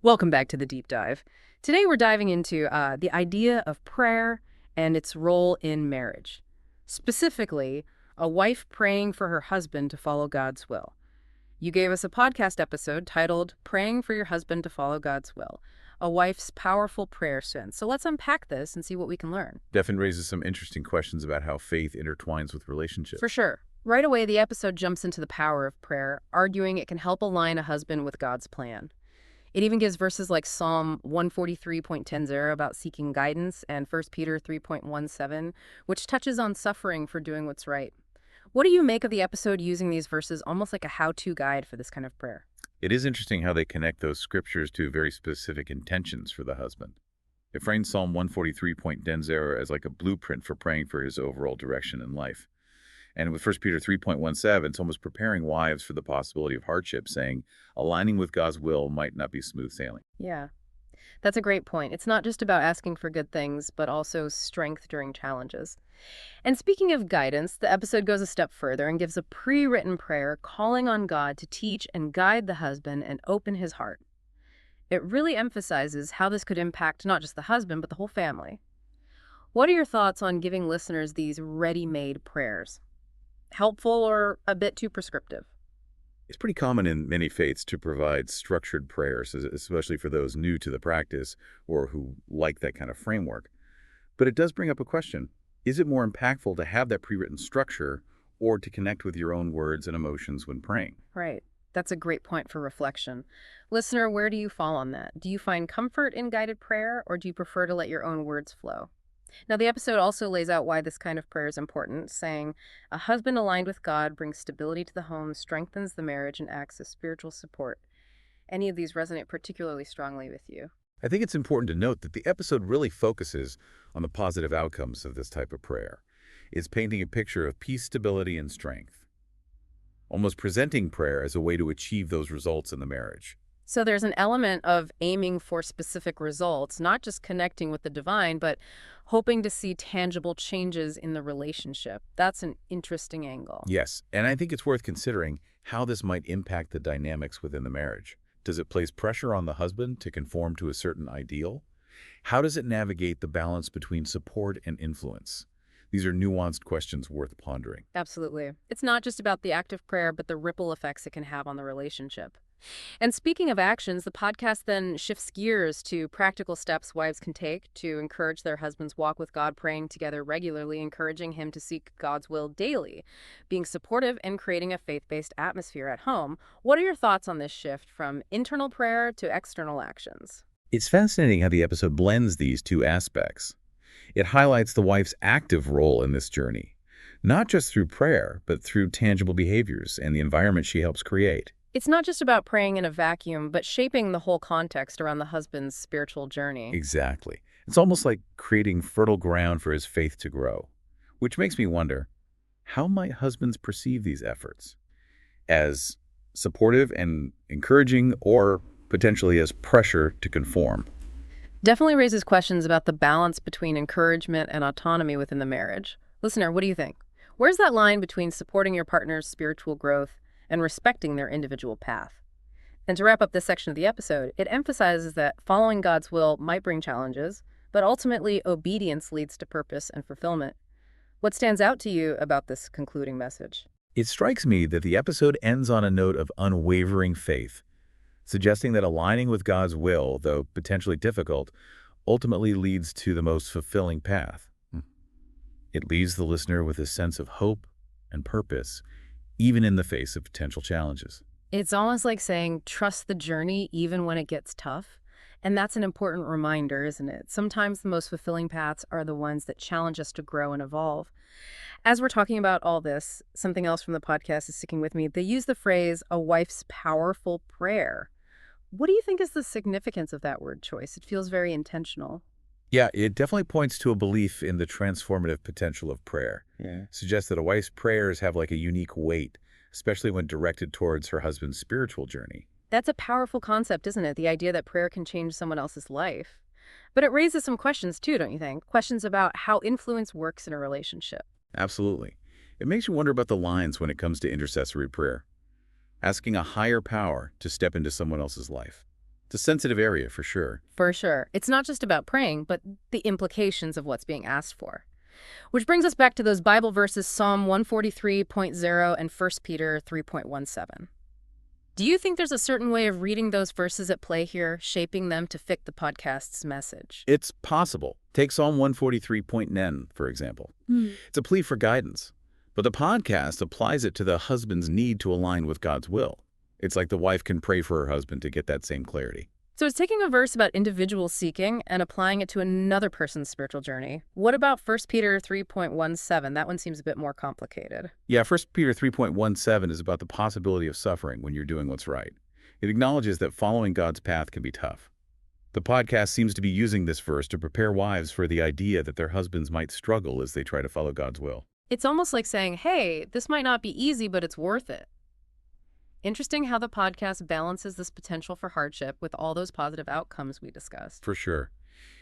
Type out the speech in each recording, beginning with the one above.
Welcome back to the deep dive. Today we're diving into the idea of prayer and its role in marriage. Specifically, a wife praying for her husband to follow God's will. You gave us a podcast episode titled Praying for Your Husband to Follow God's Will, a wife's powerful prayer sense. So let's unpack this and see what we can learn. Definitely raises some interesting questions about how faith intertwines with For relationships. sure. Right away, the episode jumps into the power of prayer, arguing it can help align a husband with God's plan. It even gives verses like Psalm 143.10 about seeking guidance and 1 Peter 3.17, which touches on suffering for doing what's right. What do you make of the episode using these verses almost like a how-to guide for this kind of prayer? It is interesting how they connect those scriptures to very specific intentions for the husband. It frames Psalm 143.10 as like a blueprint for praying for his overall direction in life. And with 1 Peter 3.17, it's almost preparing wives for the possibility of hardship, saying aligning with God's will might not be smooth sailing. Yeah, that's a great point. It's not just about asking for good things, but also strength during challenges. And speaking of guidance, the episode goes a step further and gives a pre-written prayer calling on God to teach and guide the husband and open his heart. It really emphasizes how this could impact not just the husband, but the whole family. What are your thoughts on giving listeners these ready-made prayers? Helpful or a bit too prescriptive? It's pretty common in many faiths to provide structured prayers, especially for those new to the practice or who like that kind of framework. But it does bring up a question. Is it more impactful to have that pre-written structure or to connect with your own words and emotions when praying? Right. That's a great point for reflection. Listener, where do you fall on that? Do you find comfort in guided prayer, or do you prefer to let your own words flow? Now, the episode also lays out why this kind of prayer is important, saying, a husband aligned with God brings stability to the home, strengthens the marriage, and acts as spiritual support. Any of these resonate particularly strongly with you? I think it's important to note that the episode really focuses on the positive outcomes of this type of prayer. It's painting a picture of peace, stability, and strength, almost presenting prayer as a way to achieve those results in the marriage. So there's an element of aiming for specific results, not just connecting with the divine, but hoping to see tangible changes in the relationship. That's an interesting angle. Yes, and I think it's worth considering how this might impact the dynamics within the marriage. Does it place pressure on the husband to conform to a certain ideal? How does it navigate the balance between support and influence? These are nuanced questions worth pondering. Absolutely. It's not just about the act of prayer, but the ripple effects it can have on the relationship. And speaking of actions, the podcast then shifts gears to practical steps wives can take to encourage their husband's walk with God, praying together regularly, encouraging him to seek God's will daily, being supportive, and creating a faith-based atmosphere at home. What are your thoughts on this shift from internal prayer to external actions? It's fascinating how the episode blends these two aspects. It highlights the wife's active role in this journey, not just through prayer, but through tangible behaviors and the environment she helps create. It's not just about praying in a vacuum, but shaping the whole context around the husband's spiritual journey. Exactly. It's almost like creating fertile ground for his faith to grow, which makes me wonder, how might husbands perceive these efforts? As supportive and encouraging, or potentially as pressure to conform? Definitely raises questions about the balance between encouragement and autonomy within the marriage. Listener, what do you think? Where's that line between supporting your partner's spiritual growth and respecting their individual path? And to wrap up this section of the episode, it emphasizes that following God's will might bring challenges, but ultimately obedience leads to purpose and fulfillment. What stands out to you about this concluding message? It strikes me that the episode ends on a note of unwavering faith, suggesting that aligning with God's will, though potentially difficult, ultimately leads to the most fulfilling path. It leaves the listener with a sense of hope and purpose, even in the face of potential challenges. It's almost like saying, trust the journey even when it gets tough. And that's an important reminder, isn't it? Sometimes the most fulfilling paths are the ones that challenge us to grow and evolve. As we're talking about all this, something else from the podcast is sticking with me. They use the phrase, a wife's powerful prayer. What do you think is the significance of that word choice? It feels very intentional. Yeah, it definitely points to a belief in the transformative potential of prayer. Yeah. Suggests that a wife's prayers have like a unique weight, especially when directed towards her husband's spiritual journey. That's a powerful concept, isn't it? The idea that prayer can change someone else's life. But it raises some questions too, don't you think? Questions about how influence works in a relationship. Absolutely. It makes you wonder about the lines when it comes to intercessory prayer. Asking a higher power to step into someone else's life. It's a sensitive area for sure. For sure. It's not just about praying, but the implications of what's being asked for. Which brings us back to those Bible verses, Psalm 143.0 and 1 Peter 3.17. Do you think there's a certain way of reading those verses at play here, shaping them to fit the podcast's message? It's possible. Take Psalm 143.9, for example. It's a plea for guidance, but the podcast applies it to the husband's need to align with God's will. It's like the wife can pray for her husband to get that same clarity. So it's taking a verse about individual seeking and applying it to another person's spiritual journey. What about 1 Peter 3.17? That one seems a bit more complicated. Yeah, 1 Peter 3.17 is about the possibility of suffering when you're doing what's right. It acknowledges that following God's path can be tough. The podcast seems to be using this verse to prepare wives for the idea that their husbands might struggle as they try to follow God's will. It's almost like saying, hey, this might not be easy, but it's worth it. Interesting how the podcast balances this potential for hardship with all those positive outcomes we discussed. For sure.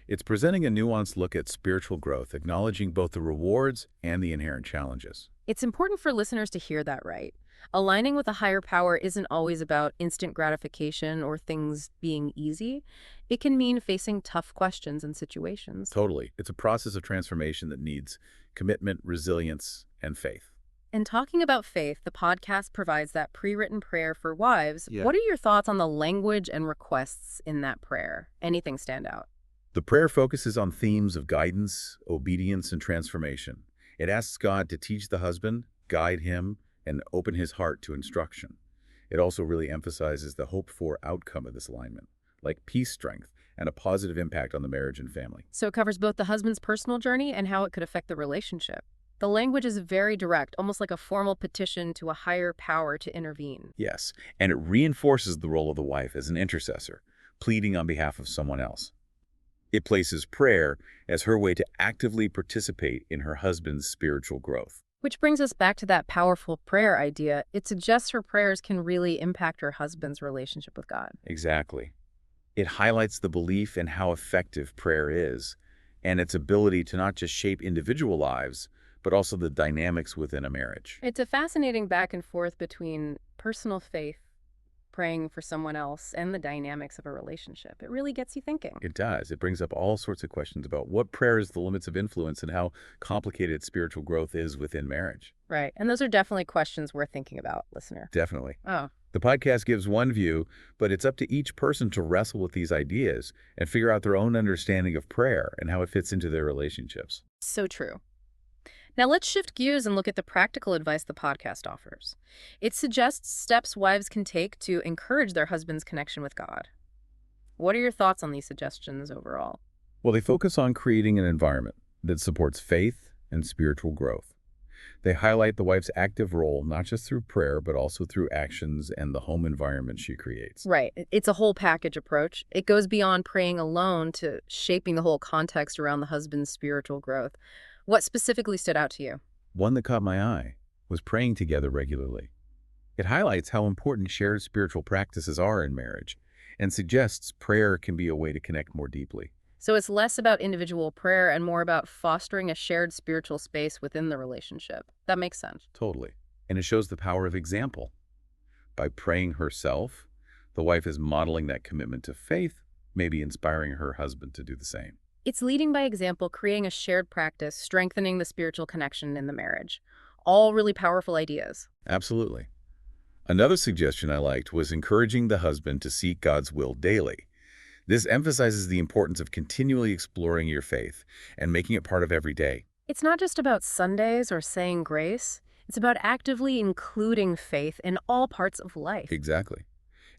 It's presenting a nuanced look at spiritual growth, acknowledging both the rewards and the inherent challenges. It's important for listeners to hear that right. Aligning with a higher power isn't always about instant gratification or things being easy. It can mean facing tough questions and situations. Totally. It's a process of transformation that needs commitment, resilience, and faith. And talking about faith, the podcast provides that pre-written prayer for wives. Yeah. What are your thoughts on the language and requests in that prayer? Anything stand out? The prayer focuses on themes of guidance, obedience, and transformation. It asks God to teach the husband, guide him, and open his heart to instruction. It also really emphasizes the hoped-for outcome of this alignment, like peace, strength, and a positive impact on the marriage and family. So it covers both the husband's personal journey and how it could affect the relationship. The language is very direct, almost like a formal petition to a higher power to intervene. Yes, and it reinforces the role of the wife as an intercessor, pleading on behalf of someone else. It places prayer as her way to actively participate in her husband's spiritual growth. Which brings us back to that powerful prayer idea. It suggests her prayers can really impact her husband's relationship with God. Exactly. It highlights the belief in how effective prayer is, and its ability to not just shape individual lives, but also the dynamics within a marriage. It's a fascinating back and forth between personal faith, praying for someone else, and the dynamics of a relationship. It really gets you thinking. It does. It brings up all sorts of questions about what prayer is, the limits of influence, and how complicated spiritual growth is within marriage. Right. And those are definitely questions worth thinking about, listener. Definitely. Oh, The podcast gives one view, but it's up to each person to wrestle with these ideas and figure out their own understanding of prayer and how it fits into their relationships. so true. Now let's shift gears and look at the practical advice the podcast offers. It suggests steps wives can take to encourage their husband's connection with God. What are your thoughts on these suggestions overall? Well, they focus on creating an environment that supports faith and spiritual growth. They highlight the wife's active role, not just through prayer, but also through actions and the home environment she creates. Right. It's a whole package approach. It goes beyond praying alone to shaping the whole context around the husband's spiritual growth. What specifically stood out to you? One that caught my eye was praying together regularly. It highlights how important shared spiritual practices are in marriage and suggests prayer can be a way to connect more deeply. So it's less about individual prayer and more about fostering a shared spiritual space within the relationship. That makes sense. Totally. And it shows the power of example. By praying herself, the wife is modeling that commitment to faith, maybe inspiring her husband to do the same. It's leading by example, creating a shared practice, strengthening the spiritual connection in the marriage. All really powerful ideas. Absolutely. Another suggestion I liked was encouraging the husband to seek God's will daily. This emphasizes the importance of continually exploring your faith and making it part of every day. It's not just about Sundays or saying grace. It's about actively including faith in all parts of life. Exactly.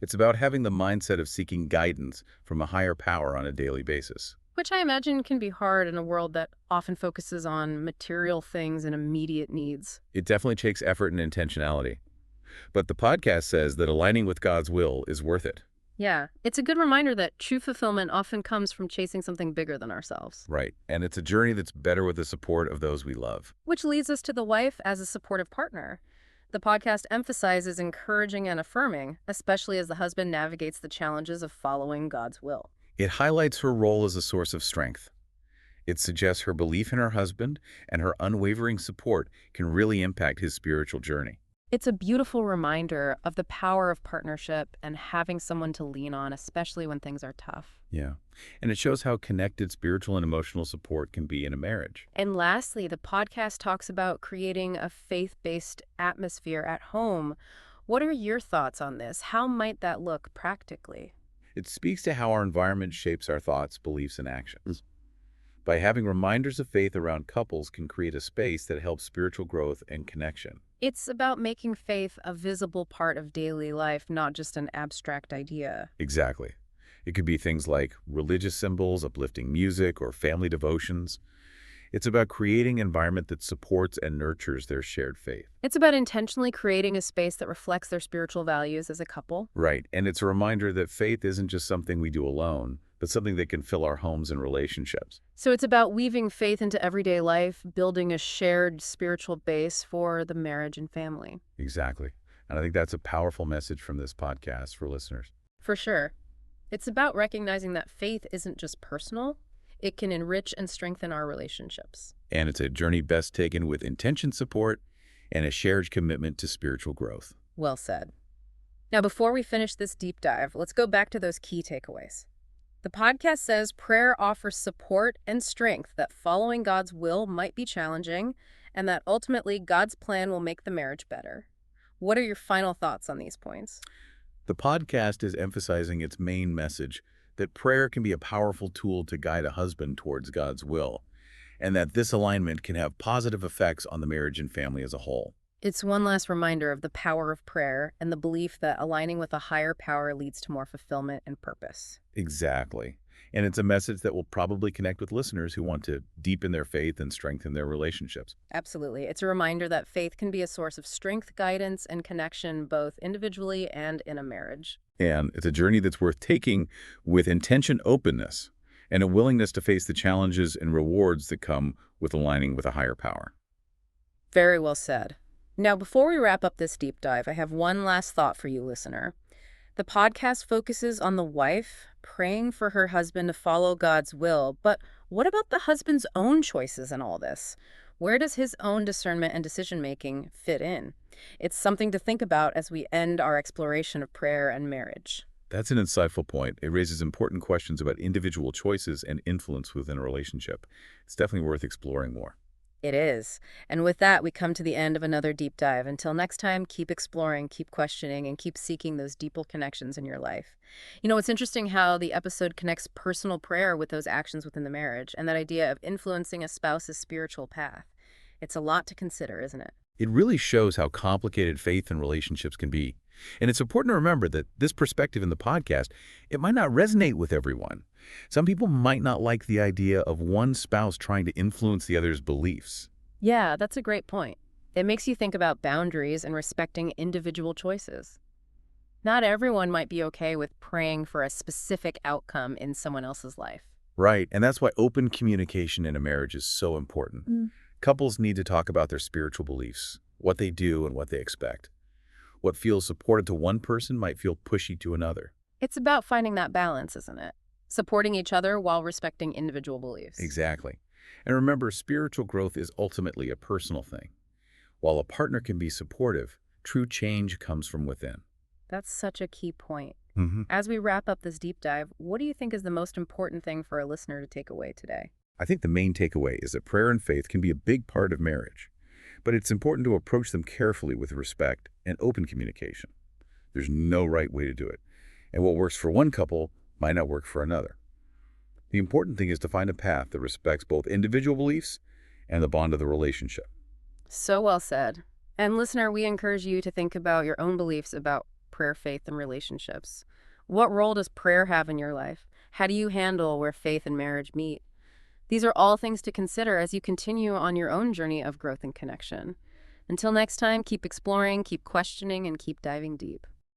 It's about having the mindset of seeking guidance from a higher power on a daily basis. Which I imagine can be hard in a world that often focuses on material things and immediate needs. It definitely takes effort and intentionality. But the podcast says that aligning with God's will is worth it. Yeah, it's a good reminder that true fulfillment often comes from chasing something bigger than ourselves. Right. And it's a journey that's better with the support of those we love. Which leads us to the wife as a supportive partner. The podcast emphasizes encouraging and affirming, especially as the husband navigates the challenges of following God's will. It highlights her role as a source of strength. It suggests her belief in her husband and her unwavering support can really impact his spiritual journey. It's a beautiful reminder of the power of partnership and having someone to lean on, especially when things are tough. Yeah. And it shows how connected spiritual and emotional support can be in a marriage. And lastly, the podcast talks about creating a faith-based atmosphere at home. What are your thoughts on this? How might that look practically? It speaks to how our environment shapes our thoughts, beliefs, and actions. By having reminders of faith around couples can create a space that helps spiritual growth and connection. It's about making faith a visible part of daily life, not just an abstract idea. Exactly. It could be things like religious symbols, uplifting music, or family devotions. It's about creating an environment that supports and nurtures their shared faith. It's about intentionally creating a space that reflects their spiritual values as a couple. Right. And it's a reminder that faith isn't just something we do alone, but something that can fill our homes and relationships. So it's about weaving faith into everyday life, building a shared spiritual base for the marriage and family. Exactly. And I think that's a powerful message from this podcast for listeners. For sure. It's about recognizing that faith isn't just personal, it can enrich and strengthen our relationships. And it's a journey best taken with intention support and a shared commitment to spiritual growth. Well said. Now, before we finish this deep dive, let's go back to those key takeaways. The podcast says prayer offers support and strength, that following God's will might be challenging, and that ultimately God's plan will make the marriage better. What are your final thoughts on these points? The podcast is emphasizing its main message that prayer can be a powerful tool to guide a husband towards God's will, and that this alignment can have positive effects on the marriage and family as a whole. It's one last reminder of the power of prayer and the belief that aligning with a higher power leads to more fulfillment and purpose. Exactly. And it's a message that will probably connect with listeners who want to deepen their faith and strengthen their relationships. Absolutely. It's a reminder that faith can be a source of strength, guidance, and connection both individually and in a marriage. And it's a journey that's worth taking with intention, openness, and a willingness to face the challenges and rewards that come with aligning with a higher power. Very well said. Now, before we wrap up this deep dive, I have one last thought for you, listener. The podcast focuses on the wife praying for her husband to follow God's will, but what about the husband's own choices in all this? Where does his own discernment and decision-making fit in? It's something to think about as we end our exploration of prayer and marriage. That's an insightful point. It raises important questions about individual choices and influence within a relationship. It's definitely worth exploring more. It is. And with that, we come to the end of another deep dive. Until next time, keep exploring, keep questioning, and keep seeking those deeper connections in your life. You know, it's interesting how the episode connects personal prayer with those actions within the marriage and that idea of influencing a spouse's spiritual path. It's a lot to consider, isn't it? It really shows how complicated faith and relationships can be. And it's important to remember that this perspective in the podcast, it might not resonate with everyone. Some people might not like the idea of one spouse trying to influence the other's beliefs. Yeah, that's a great point. It makes you think about boundaries and respecting individual choices. Not everyone might be okay with praying for a specific outcome in someone else's life. Right, and that's why open communication in a marriage is so important. Couples need to talk about their spiritual beliefs, what they do and what they expect. What feels supported to one person might feel pushy to another. It's about finding that balance, isn't it? Supporting each other while respecting individual beliefs. Exactly. And remember, spiritual growth is ultimately a personal thing. While a partner can be supportive, true change comes from within. That's such a key point. hmm As we wrap up this deep dive, what do you think is the most important thing for a listener to take away today? I think the main takeaway is that prayer and faith can be a big part of marriage, but it's important to approach them carefully with respect and open communication. There's no right way to do it, and what works for one couple might not work for another. The important thing is to find a path that respects both individual beliefs and the bond of the relationship. So well said. And listener, we encourage you to think about your own beliefs about prayer, faith, and relationships. What role does prayer have in your life? How do you handle where faith and marriage meet? These are all things to consider as you continue on your own journey of growth and connection. Until next time, keep exploring, keep questioning, and keep diving deep.